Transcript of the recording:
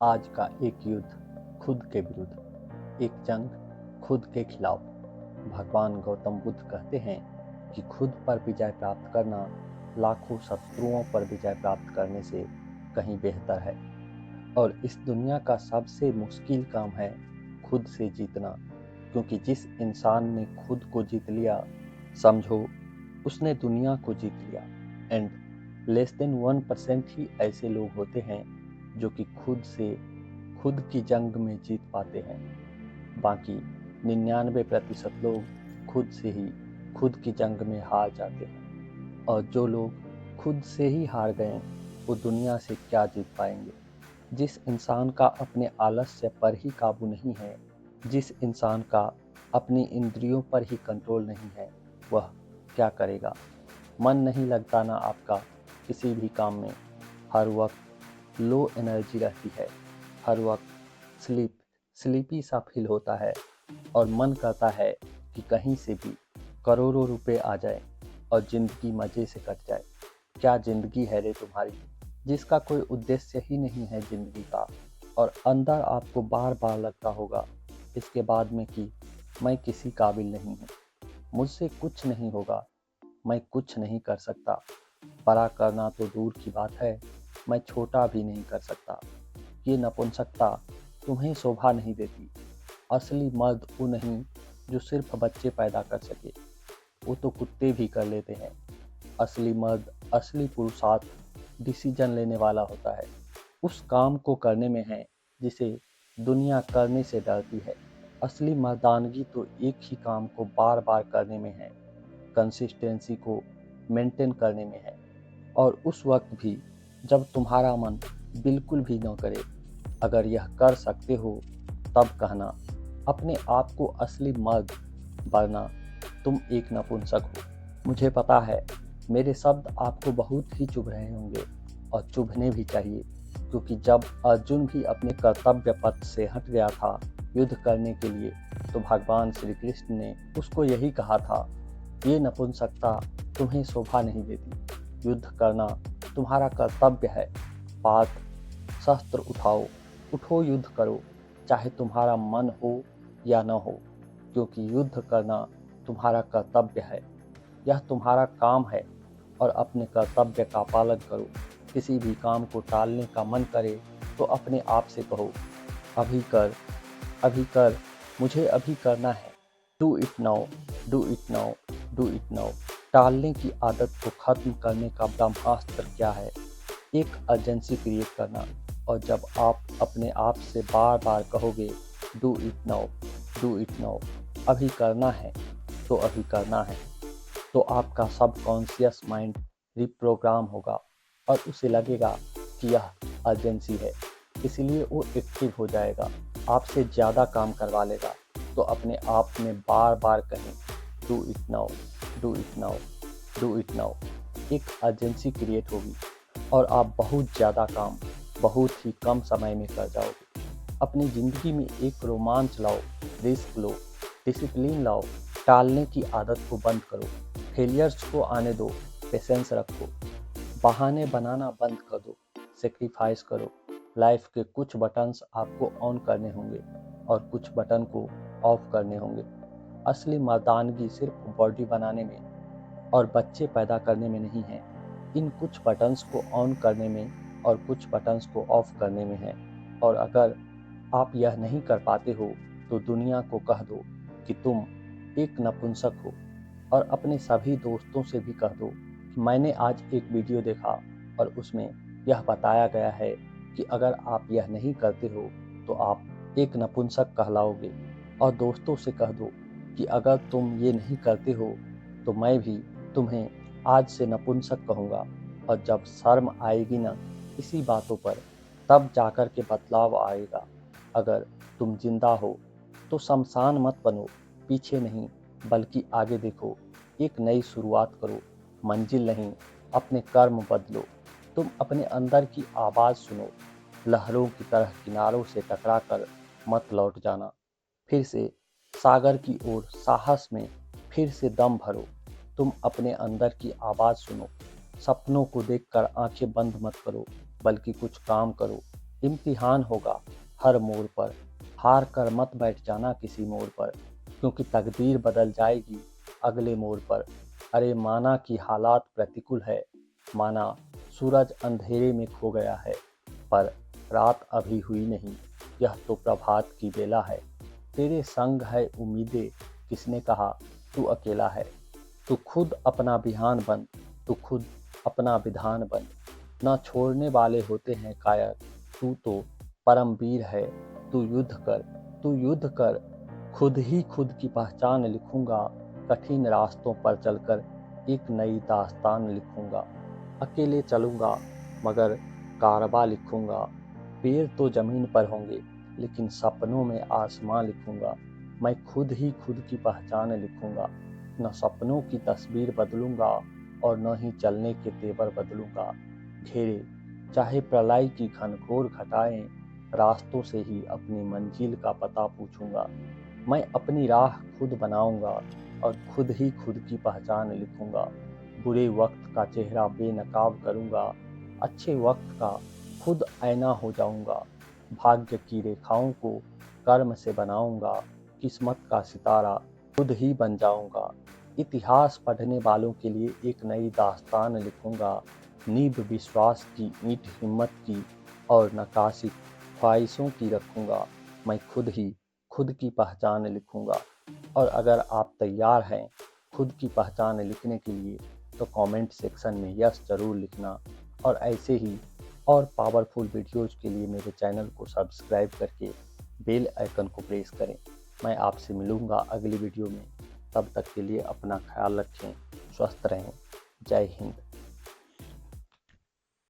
आज का एक युद्ध खुद के विरुद्ध, एक जंग खुद के खिलाफ। भगवान गौतम बुद्ध कहते हैं कि खुद पर विजय प्राप्त करना लाखों शत्रुओं पर विजय प्राप्त करने से कहीं बेहतर है। और इस दुनिया का सबसे मुश्किल काम है खुद से जीतना, क्योंकि जिस इंसान ने खुद को जीत लिया, समझो उसने दुनिया को जीत लिया। एंड लेस देन 1% ही ऐसे लोग होते हैं जो कि खुद की जंग में जीत पाते हैं। बाकी 99% लोग खुद से ही खुद की जंग में हार जाते हैं। और जो लोग खुद से ही हार गए, वो दुनिया से क्या जीत पाएंगे। जिस इंसान का अपने आलस्य पर ही काबू नहीं है, जिस इंसान का अपनी इंद्रियों पर ही कंट्रोल नहीं है, वह क्या करेगा। मन नहीं लगता ना आपका किसी भी काम में। हर वक्त लो एनर्जी रहती है, हर वक्त स्लीपी सा फील होता है। और मन करता है कि कहीं से भी करोड़ों रुपए आ जाए और जिंदगी मजे से कट जाए। क्या जिंदगी है रे तुम्हारी, जिसका कोई उद्देश्य ही नहीं है जिंदगी का। और अंदर आपको बार बार लगता होगा इसके बाद में कि मैं किसी काबिल नहीं हूँ, मुझसे कुछ नहीं होगा, मैं कुछ नहीं कर सकता। बड़ा करना तो दूर की बात है, मैं छोटा भी नहीं कर सकता। ये नपुंसकता तुम्हें शोभा नहीं देती। असली मर्द वो नहीं जो सिर्फ बच्चे पैदा कर सके, वो तो कुत्ते भी कर लेते हैं। असली मर्द, असली पुरुषार्थ डिसीजन लेने वाला होता है, उस काम को करने में है जिसे दुनिया करने से डरती है। असली मर्दानगी तो एक ही काम को बार बार करने में है, कंसिस्टेंसी को मेंटेन करने में है। और उस वक्त भी जब तुम्हारा मन बिल्कुल भी न करे, अगर यह कर सकते हो तब कहना अपने आप को असली मर्द, वरना तुम एक नपुंसक हो। मुझे पता है मेरे शब्द आपको बहुत ही चुभ रहे होंगे, और चुभने भी चाहिए, क्योंकि जब अर्जुन भी अपने कर्तव्य पथ से हट गया था युद्ध करने के लिए, तो भगवान श्री कृष्ण ने उसको यही कहा था, ये नपुंसकता तुम्हें शोभा नहीं देती, युद्ध करना तुम्हारा कर्तव्य है। पात शस्त्र उठाओ, उठो, युद्ध करो, चाहे तुम्हारा मन हो या न हो, क्योंकि युद्ध करना तुम्हारा कर्तव्य है, यह तुम्हारा काम है। और अपने कर्तव्य का पालन करो। किसी भी काम को टालने का मन करे तो अपने आप से कहो, अभी कर, अभी कर, मुझे अभी करना है। Do it now, do it now, do it now. टालने की आदत को खत्म करने का ब्रह्मास्त्र क्या है? एक अर्जेंसी क्रिएट करना। और जब आप अपने आप से बार बार कहोगे do it now, do it now, अभी करना है तो अभी करना है, तो आपका सबकॉन्शियस माइंड रिप्रोग्राम होगा और उसे लगेगा कि यह अर्जेंसी है, इसलिए वो एक्टिव हो जाएगा, आपसे ज़्यादा काम करवा लेगा। तो अपने आप में बार बार कहें do it now, do it now, do it now. एक अर्जेंसी क्रिएट होगी और आप बहुत ज़्यादा काम बहुत ही कम समय में कर जाओगे। अपनी ज़िंदगी में एक रोमांच लाओ, रिस्क लो, डिसिप्लिन लाओ, टालने की आदत को बंद करो, फेलियर्स को आने दो, पेशेंस रखो, बहाने बनाना बंद कर दो, सेक्रीफाइस करो। लाइफ के कुछ बटन्स आपको ऑन करने होंगे और कुछ बटन को ऑफ करने होंगे। असली मर्दानगी सिर्फ बॉडी बनाने में और बच्चे पैदा करने में नहीं है, इन कुछ बटन्स को ऑन करने में और कुछ बटन्स को ऑफ करने में है। और अगर आप यह नहीं कर पाते हो तो दुनिया को कह दो कि तुम एक नपुंसक हो। और अपने सभी दोस्तों से भी कह दो कि मैंने आज एक वीडियो देखा और उसमें यह बताया गया है कि अगर आप यह नहीं करते हो तो आप एक नपुंसक कहलाओगे। और दोस्तों से कह दो कि अगर तुम ये नहीं करते हो तो मैं भी तुम्हें आज से नपुंसक कहूँगा। और जब शर्म आएगी ना इसी बातों पर, तब जाकर के बदलाव आएगा। अगर तुम जिंदा हो तो शमशान मत बनो, पीछे नहीं बल्कि आगे देखो, एक नई शुरुआत करो, मंजिल नहीं अपने कर्म बदलो। तुम अपने अंदर की आवाज़ सुनो, लहरों की तरह किनारों से टकरा कर मत लौट जाना। फिर से सागर की ओर साहस में फिर से दम भरो। तुम अपने अंदर की आवाज़ सुनो, सपनों को देखकर आंखें बंद मत करो, बल्कि कुछ काम करो। इम्तिहान होगा हर मोड़ पर, हार कर मत बैठ जाना किसी मोड़ पर, क्योंकि तकदीर बदल जाएगी अगले मोड़ पर। अरे माना कि हालात प्रतिकूल है, माना सूरज अंधेरे में खो गया है, पर रात अभी हुई नहीं, यह तो प्रभात की बेला है। तेरे संग है उम्मीदें, किसने कहा तू अकेला है। तू खुद अपना बिहान बन, तू खुद अपना विधान बन। न छोड़ने वाले होते हैं कायर, तू तो परम वीर है। तू युद्ध कर, तू युद्ध कर। खुद ही खुद की पहचान लिखूंगा, कठिन रास्तों पर चलकर एक नई दास्तान लिखूंगा। अकेले चलूंगा मगर कारवां लिखूंगा। पैर तो जमीन पर होंगे लेकिन सपनों में आसमां लिखूंगा। मैं खुद ही खुद की पहचान लिखूंगा। न सपनों की तस्वीर बदलूंगा और न ही चलने के तेवर बदलूंगा। घेरे चाहे प्रलय की घनघोर घटाएं, रास्तों से ही अपनी मंजिल का पता पूछूंगा। मैं अपनी राह खुद बनाऊंगा और खुद ही खुद की पहचान लिखूंगा। बुरे वक्त का चेहरा बेनकाब करूंगा, अच्छे वक्त का खुद आईना हो जाऊंगा। भाग्य की रेखाओं को कर्म से बनाऊंगा, किस्मत का सितारा खुद ही बन जाऊंगा। इतिहास पढ़ने वालों के लिए एक नई दास्तान लिखूंगा। नींव विश्वास की, ईंट हिम्मत की और नक्काशी ख्वाहिशों की रखूंगा। मैं खुद ही खुद की पहचान लिखूंगा। और अगर आप तैयार हैं खुद की पहचान लिखने के लिए तो कमेंट सेक्शन में यस जरूर लिखना। और ऐसे ही और पावरफुल वीडियोज़ के लिए मेरे चैनल को सब्सक्राइब करके बेल आइकन को प्रेस करें। मैं आपसे मिलूंगा अगली वीडियो में। तब तक के लिए अपना ख्याल रखें, स्वस्थ रहें। जय हिंद।